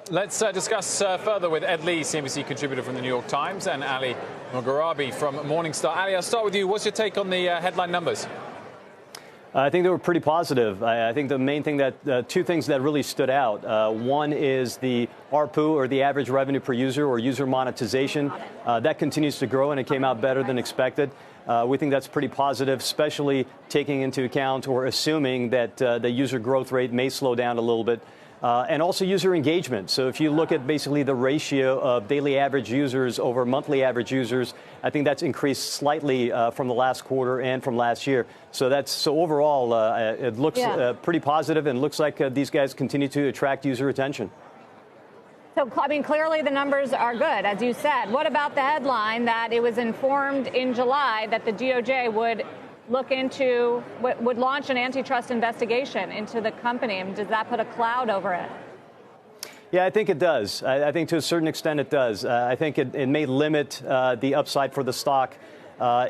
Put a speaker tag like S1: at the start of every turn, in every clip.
S1: Let's discuss further with Ed Lee, CNBC contributor from the New York Times, and Ali Mogharabi from Morningstar. Ali, I'll start with you. What's your take on the headline numbers?
S2: I think they were pretty positive. I think the main thing that two things that really stood out. One is the ARPU, or the average revenue per user, or user monetization. That continues to grow, and it came out better than expected. We think that's pretty positive, especially taking into account or assuming that the user growth rate may slow down a little bit. And also user engagement. So if you look at basically the ratio of daily average users over monthly average users, I think that's increased slightly from the last quarter and from last year. So overall, it looks pretty positive, and looks like these guys continue to attract user attention.
S3: So, I mean, clearly the numbers are good, as you said. What about the headline that it was informed in July that the DOJ would launch an antitrust investigation into the company? I mean, does that put a cloud over it?
S2: Yeah, I think it does. I think to a certain extent it does. I think it may limit the upside for the stock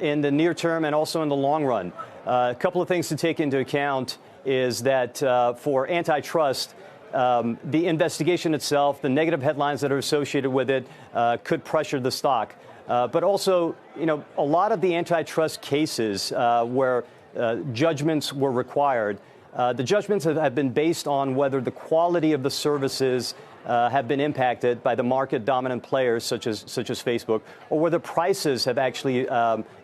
S2: in the near term and also in the long run. A couple of things to take into account is that for antitrust, the investigation itself, the negative headlines that are associated with it, could pressure the stock. But also, a lot of the antitrust cases where judgments were required, the judgments have been based on whether the quality of the services have been impacted by the market dominant players such as Facebook, or whether prices have actually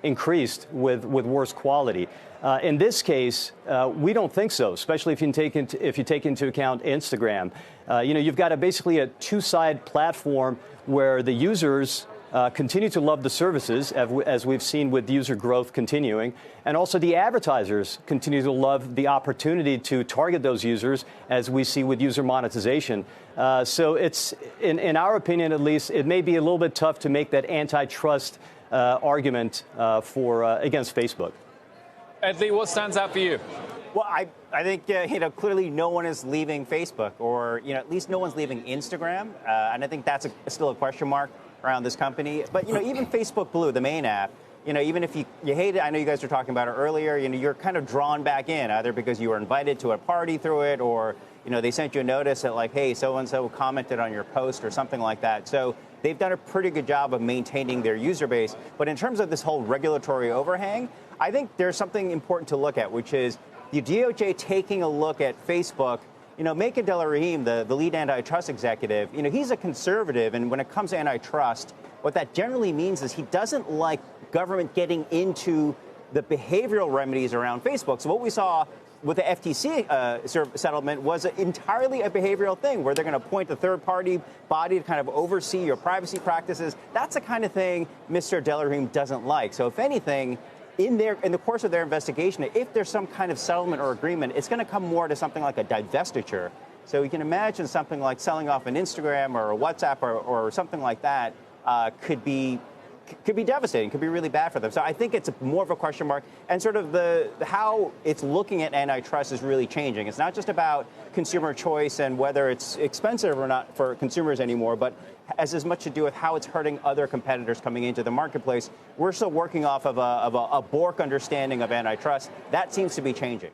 S2: increased with worse quality. In this case, we don't think so, especially if you take into account Instagram. You've got basically a two-side platform where the users continue to love the services, as we've seen with user growth continuing. And also the advertisers continue to love the opportunity to target those users, as we see with user monetization. So it's, in our opinion at least, it may be a little bit tough to make that antitrust argument against Facebook.
S1: Ed Lee, what stands out for you?
S4: Well, I think, clearly no one is leaving Facebook, or, at least no one's leaving Instagram. And I think that's still a question mark around this company. But, even Facebook Blue, the main app, even if you hate it, I know you guys were talking about it earlier, you're kind of drawn back in, either because you were invited to a party through it, or, they sent you a notice that, like, hey, so-and-so commented on your post or something like that. So they've done a pretty good job of maintaining their user base. But in terms of this whole regulatory overhang, I think there's something important to look at, which is the DOJ taking a look at Facebook. Makan Delarahim, the lead antitrust executive, he's a conservative. And when it comes to antitrust, what that generally means is he doesn't like government getting into the behavioral remedies around Facebook. So what we saw with the FTC settlement was entirely a behavioral thing, where they're going to appoint a third-party body to kind of oversee your privacy practices. That's the kind of thing Mr. Delarahim doesn't like. So if anything, in the course of their investigation, if there's some kind of settlement or agreement, it's going to come more to something like a divestiture. So you can imagine something like selling off an Instagram or a WhatsApp or something like that could be devastating, could be really bad for them. So I think it's more of a question mark, and sort of how it's looking at antitrust is really changing. It's not just about consumer choice and whether it's expensive or not for consumers anymore, but has as much to do with how it's hurting other competitors coming into the marketplace. We're still working off of a Bork understanding of antitrust. That seems to be changing.